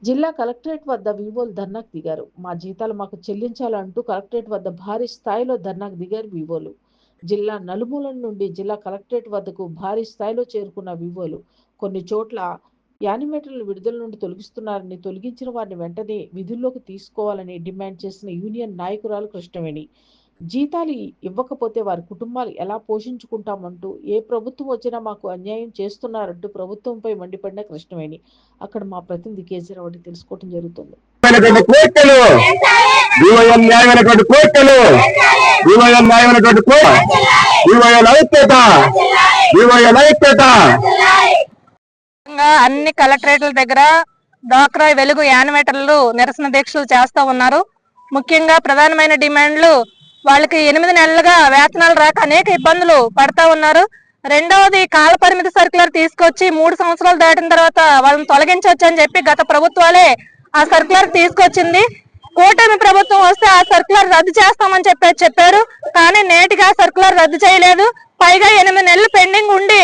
జిల్లా కలెక్టరేట్ వద్ద వివోలు ధర్నాకు దిగారు. మా జీతాలు మాకు చెల్లించాలంటూ కలెక్టరేట్ వద్ద భారీ స్థాయిలో ధర్నాకు దిగారు వివోలు. జిల్లా నలుమూలల నుండి జిల్లా కలెక్టరేట్ వద్దకు భారీ స్థాయిలో చేరుకున్న వివోలు కొన్ని చోట్ల యానిమేటర్ల విడుదల నుండి తొలగిస్తున్నారని, తొలగించిన వారిని వెంటనే విధుల్లోకి తీసుకోవాలని డిమాండ్ చేసిన యూనియన్ నాయకురాలు కృష్ణవేణి. జీతాలు ఇవ్వకపోతే వారి కుటుంబాలు ఎలా పోషించుకుంటామంటూ ఏ ప్రభుత్వం వచ్చినా మాకు అన్యాయం చేస్తున్నారంటూ ప్రభుత్వంపై మండిపడిన కృష్ణవేణి. అక్కడ మా ప్రతినిధి కేసీరావు తెలుసుకోవడం జరుగుతుంది. అన్ని కలెక్టరేట్ల దగ్గర డ్వాక్రా వెలుగు యానిమేటర్లు నిరసన దీక్షలు చేస్తా ఉన్నారు. ముఖ్యంగా ప్రధానమైన డిమాండ్లు వాళ్ళకి 8 నెలలుగా వేతనాలు రాక అనేక ఇబ్బందులు పడతా ఉన్నారు. రెండవది కాల పరిమితి సర్క్యులర్ తీసుకొచ్చి 3 సంవత్సరాలు దాటిన తర్వాత వాళ్ళని తొలగించవచ్చు అని చెప్పి గత ప్రభుత్వాలే ఆ సర్క్యులర్ తీసుకొచ్చింది. కూటమి ప్రభుత్వం వస్తే ఆ సర్క్యులర్ రద్దు చేస్తామని చెప్పారు. కానీ నేటిగా సర్క్యులర్ రద్దు చేయలేదు. పైగా 8 నెలలు పెండింగ్ ఉండి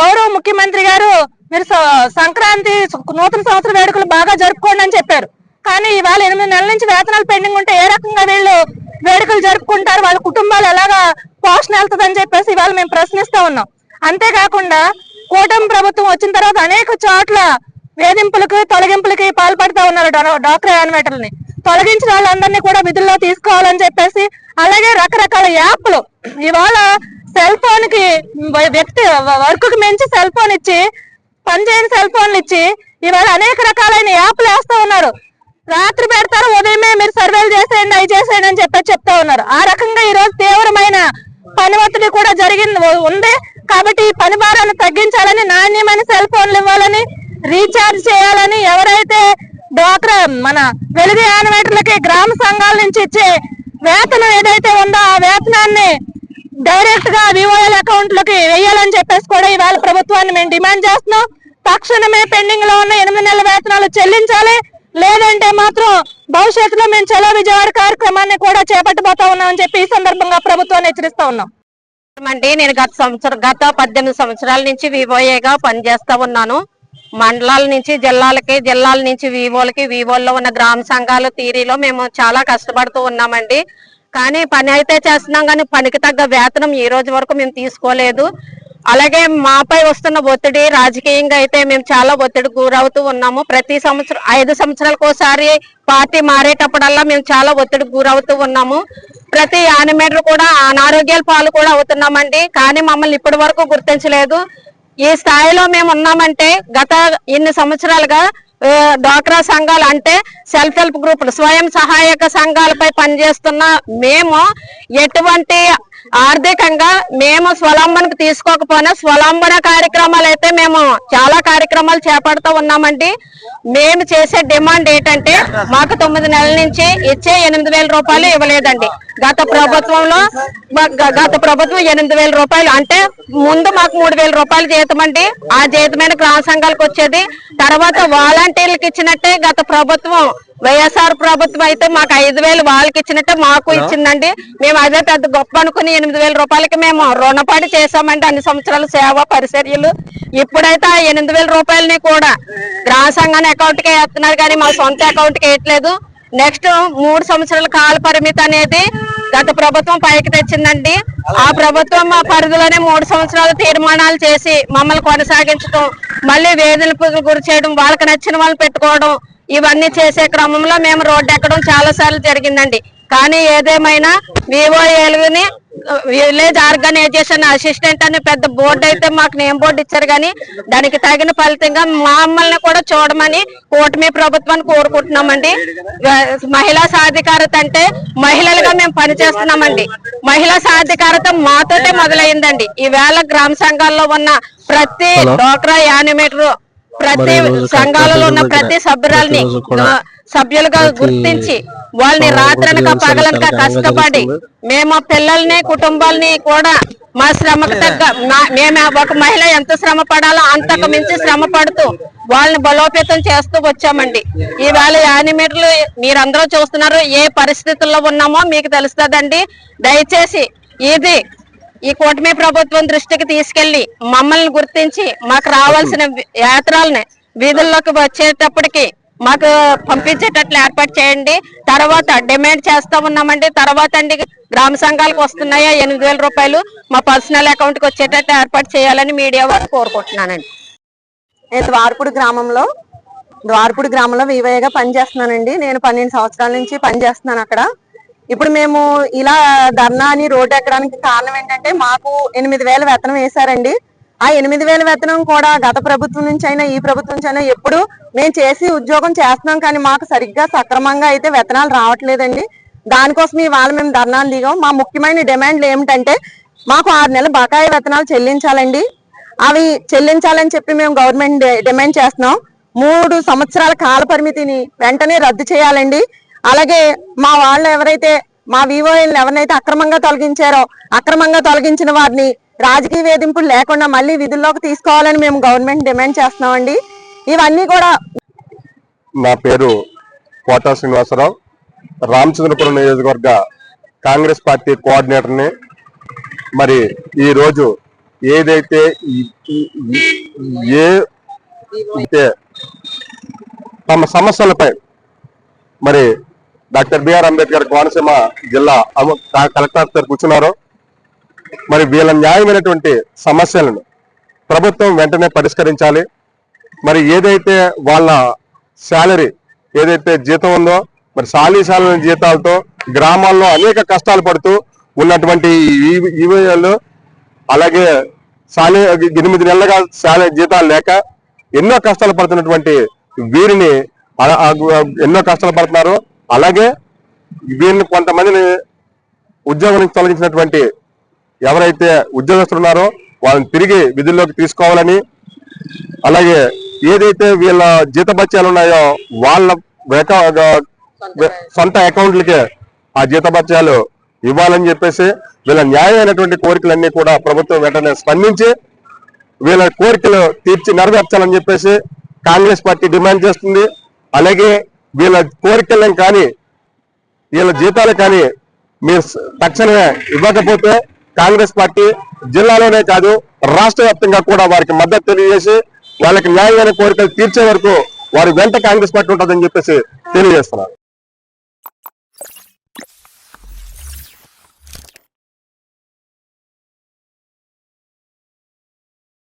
గౌరవ ముఖ్యమంత్రి గారు మీరు సంక్రాంతి నూతన సంవత్సర వేడుకలు బాగా జరుపుకోండి అని చెప్పారు. కానీ ఇవాళ 8 నెలల నుంచి వేతనాలు పెండింగ్ ఉంటే ఏ రకంగా వీళ్ళు వేడుకలు జరుపుకుంటారు, వాళ్ళ కుటుంబాలు ఎలాగా పోషణ వెళ్తుందని చెప్పేసి ఇవాళ మేము ప్రశ్నిస్తా ఉన్నాం. అంతేకాకుండా కూటమి ప్రభుత్వం వచ్చిన తర్వాత అనేక చోట్ల వేధింపులకు తొలగింపులకి పాల్పడుతూ ఉన్నారు. డ్వాక్రా యానిమేటర్లని తొలగించిన వాళ్ళందరినీ కూడా విధుల్లో తీసుకోవాలని చెప్పేసి, అలాగే రకరకాల యాప్లు ఇవాళ సెల్ ఫోన్ కి వ్యక్తి వర్క్ కి మించి సెల్ ఫోన్ ఇచ్చి పనిచేయని సెల్ ఫోన్లు ఇచ్చి ఇవాళ అనేక రకాలైన యాప్లు వేస్తా ఉన్నారు. రాత్రి పెడతారు, ఉదయమే మీరు సర్వేలు చేసేయండి, అవి చేసేయండి అని చెప్తా ఉన్నారు. ఆ రకంగా ఈ రోజు తీవ్రమైన పని ఒత్తిడి కూడా ఉంది. కాబట్టి ఈ పని భారాన్ని తగ్గించాలని, నాణ్యమైన సెల్ ఫోన్లు ఇవ్వాలని, రీఛార్జ్ చేయాలని, ఎవరైతే డ్వాక్రా మన వెలుగు యానిమేటర్లకి గ్రామ సంఘాల నుంచి ఇచ్చే వేతనం ఏదైతే ఉందో ఆ వేతనాన్ని డైరెక్ట్ గా వివోఎల్ అకౌంట్ లోకి వేయాలని చెప్పేసి కూడా ఇవాళ ప్రభుత్వాన్ని మేము డిమాండ్ చేస్తున్నాం. తక్షణమే పెండింగ్ లో ఉన్న 8 నెలల వేతనాలు చెల్లించాలి, లేదంటే మాత్రం భవిష్యత్తులో మేము చలో విజయవాడ కార్యక్రమాన్ని కూడా చేపట్టబోతా ఉన్నామని చెప్పి ఈ సందర్భంగా ప్రభుత్వాన్ని హెచ్చరిస్తా ఉన్నాం. నేను గత 18 సంవత్సరాల నుంచి వివోఏగా పనిచేస్తా ఉన్నాను. మండలాల నుంచి జిల్లాల నుంచి వివోల్లో ఉన్న గ్రామ సంఘాల తీరిలో మేము చాలా కష్టపడుతూ ఉన్నామండి. కానీ పని అయితే చేస్తున్నాం, కానీ పనికి తగ్గ వేతనం ఈ రోజు వరకు మేము తీసుకోలేదు. అలాగే మాపై వస్తున్న ఒత్తిడి, రాజకీయంగా అయితే మేము చాలా ఒత్తిడి గురవుతూ ఉన్నాము. ప్రతి సంవత్సరం 5 సంవత్సరాలకు ఒకసారి పార్టీ మారేటప్పుడల్లా మేము చాలా ఒత్తిడికి గురవుతూ ఉన్నాము. ప్రతి యానిమేటర్ కూడా అనారోగ్యాల పాలు కూడా అవుతున్నామండి. కానీ మమ్మల్ని ఇప్పటి వరకు గుర్తించలేదు. ఈ స్థాయిలో మేము ఉన్నామంటే గత ఇన్ని సంవత్సరాలుగా డ్వాక్రా సంఘాలు అంటే సెల్ఫ్ హెల్ప్ గ్రూపులు, స్వయం సహాయక సంఘాలపై పనిచేస్తున్న మేము ఎటువంటి ఆర్థికంగా మేము స్వలంబనకు తీసుకోకపోయినా స్వలంబన కార్యక్రమాలు అయితే మేము చాలా కార్యక్రమాలు చేపడుతూ ఉన్నామండి. మేము చేసే డిమాండ్ ఏంటంటే మాకు 9 నెలల నుంచి ఇచ్చే 8,000 రూపాయలు ఇవ్వలేదండి. గత ప్రభుత్వం 8,000 రూపాయలు అంటే ముందు మాకు 3,000 రూపాయలు జీతం అండి. ఆ జీతమైన గ్రామ సంఘాలకు వచ్చేది. తర్వాత వాలంటీర్లకు ఇచ్చినట్టే గత ప్రభుత్వం వైఎస్ఆర్ ప్రభుత్వం అయితే మాకు 5,000 వాళ్ళకి ఇచ్చినట్టే మాకు ఇచ్చిందండి. మేము అదే పెద్ద గొప్ప అనుకుని 8,000 రూపాయలకి మేము రుణపడి చేసామండి అన్ని సంవత్సరాల సేవ పరిచర్యలు. ఇప్పుడైతే ఆ 8,000 రూపాయలని కూడా గ్రామ సంఘాన్ని అకౌంట్ కే వేస్తున్నారు, కానీ మా సొంత అకౌంట్ కి వేయట్లేదు. నెక్స్ట్ 3 సంవత్సరాల కాల పరిమితి అనేది గత ప్రభుత్వం పైకి తెచ్చిందండి. ఆ ప్రభుత్వం పరిధిలోనే 3 సంవత్సరాలు తీర్మానాలు చేసి మమ్మల్ని కొనసాగించడం, మళ్ళీ వేధింపులకు గురి చేయడం, వాళ్ళకి నచ్చిన వాళ్ళని పెట్టుకోవడం, ఇవన్నీ చేసే క్రమంలో మేము రోడ్డు ఎక్కడం చాలా సార్లు జరిగిందండి. కానీ ఏదేమైనా వివోఏలుని విలేజ్ ఆర్గనైజేషన్ అసిస్టెంట్ అనే పెద్ద బోర్డు అయితే మాకు నేమ్ బోర్డు ఇచ్చారు, కానీ దానికి తగిన ఫలితంగా మమ్మల్ని కూడా చూడమని కూటమి ప్రభుత్వాన్ని కోరుకుంటున్నామండి. మహిళా సాధికారత అంటే మహిళలుగా మేము పనిచేస్తున్నామండి. మహిళా సాధికారత మాతోటే మొదలైందండి. ఈవేళ గ్రామ సంఘాల్లో ఉన్న ప్రతి డ్వాక్రా యానిమేటర్, ప్రతి సంఘాలలో ఉన్న ప్రతి సభ్యులుగా గుర్తించి వాళ్ళని రాత్రనక పగలనక కష్టపడి మేము పిల్లల్ని కుటుంబాలని కూడా మా శ్రమకు తగ్గ మేము ఒక మహిళ ఎంత శ్రమ పడాలో అంతకు మించి శ్రమ పడుతూ వాళ్ళని బలోపేతం చేస్తూ వచ్చామండి. ఈవేళ యానిమేటర్లు మీరందరూ చూస్తున్నారు, ఏ పరిస్థితుల్లో ఉన్నామో మీకు తెలుస్తుందండి. దయచేసి ఇది ఈ కూటమి ప్రభుత్వం దృష్టికి తీసుకెళ్లి మమ్మల్ని గుర్తించి మాకు రావాల్సిన యాత్రల్ని వీధుల్లోకి వచ్చేటప్పటికి మాకు పంపించేటట్లు ఏర్పాటు చేయండి. తర్వాత డిమాండ్ చేస్తా ఉన్నామండి. తర్వాత అండి గ్రామ సంఘాలకు వస్తున్నాయా 8,000 రూపాయలు మా పర్సనల్ అకౌంట్ కి వచ్చేటట్టు ఏర్పాటు చేయాలని మీడియా వారు కోరుకుంటున్నానండి. నేను ద్వారపూడి గ్రామంలో వివైగా పనిచేస్తున్నానండి. నేను 12 సంవత్సరాల నుంచి పనిచేస్తున్నాను అక్కడ. ఇప్పుడు మేము ఇలా ధర్నా అని రోడ్డు ఎక్కడానికి కారణం ఏంటంటే మాకు 8,000 వేతనం వేశారండి. ఆ 8,000 వేతనం కూడా గత ప్రభుత్వం నుంచి అయినా ఈ ప్రభుత్వం నుంచి అయినా ఎప్పుడు మేము చేసి ఉద్యోగం చేస్తున్నాం, కానీ మాకు సరిగ్గా సక్రమంగా అయితే వేతనాలు రావట్లేదండి. దానికోసం ఇవాళ మేము ధర్నాలు దిగాం. మా ముఖ్యమైన డిమాండ్లు ఏమిటంటే మాకు 6 నెలల బకాయి వేతనాలు చెల్లించాలండి. అవి చెల్లించాలని చెప్పి మేము గవర్నమెంట్ డిమాండ్ చేస్తున్నాం. 3 సంవత్సరాల కాల పరిమితిని వెంటనే రద్దు చేయాలండి. అలాగే మా వాళ్ళు ఎవరైతే మా వివోఎల్ ఎవరినైతే అక్రమంగా తొలగించిన వారిని రాజకీయ వేధింపులు లేకుండా మళ్ళీ విధుల్లోకి తీసుకోవాలని మేము గవర్నమెంట్ డిమాండ్ చేస్తున్నామండి. ఇవన్నీ కూడా. నా పేరు కోటా శ్రీనివాసరావు, రామచంద్రపురం నియోజకవర్గ కాంగ్రెస్ పార్టీ కోఆర్డినేటర్ని. మరి ఈ రోజు ఏదైతే తమ సమస్యలపై మరి డాక్టర్ బిఆర్ అంబేద్కర్ కోనసీమ జిల్లా కలెక్టర్ దగ్గర కూర్చున్నారో, మరి వీళ్ళ న్యాయమైనటువంటి సమస్యలను ప్రభుత్వం వెంటనే పరిష్కరించాలి. మరి ఏదైతే వాళ్ళ శాలరీ ఏదైతే జీతం ఉందో, మరి సాలీశాల జీతాలతో గ్రామాల్లో అనేక కష్టాలు పడుతూ ఉన్నటువంటి ఈవీఎల్, అలాగే 8 నెలలుగా జీతాలు లేక ఎన్నో కష్టాలు పడుతున్నటువంటి వీరిని ఎన్నో కష్టాలు పడుతున్నారు. అలాగే వీరిని కొంతమందిని ఉద్యోగం నుంచి తొలగించినటువంటి ఎవరైతే ఉద్యోగస్తులు ఉన్నారో వాళ్ళని తిరిగి విధుల్లోకి తీసుకోవాలని, అలాగే ఏదైతే వీళ్ళ జీతభత్యాలు ఉన్నాయో వాళ్ళ సొంత అకౌంట్లకే ఆ జీతభత్యాలు ఇవ్వాలని చెప్పేసి వీళ్ళ న్యాయమైనటువంటి కోరికలన్నీ కూడా ప్రభుత్వం వెంటనే స్పందించి వీళ్ళ కోరికలు తీర్చి నెరవేర్చాలని చెప్పేసి కాంగ్రెస్ పార్టీ డిమాండ్ చేస్తుంది. అలాగే వీళ్ళ కోరికలను కానీ వీళ్ళ జీతాలు కానీ మీరు తక్షణమే ఇవ్వకపోతే కాంగ్రెస్ పార్టీ జిల్లాలోనే కాదు రాష్ట్ర వ్యాప్తంగా కూడా వారికి మద్దతు తెలియజేసి వాళ్ళకి న్యాయమైన కోరికలు తీర్చే వరకు వారి వెంట కాంగ్రెస్ పార్టీ ఉంటుందని చెప్పేసి తెలియజేస్తున్నారు.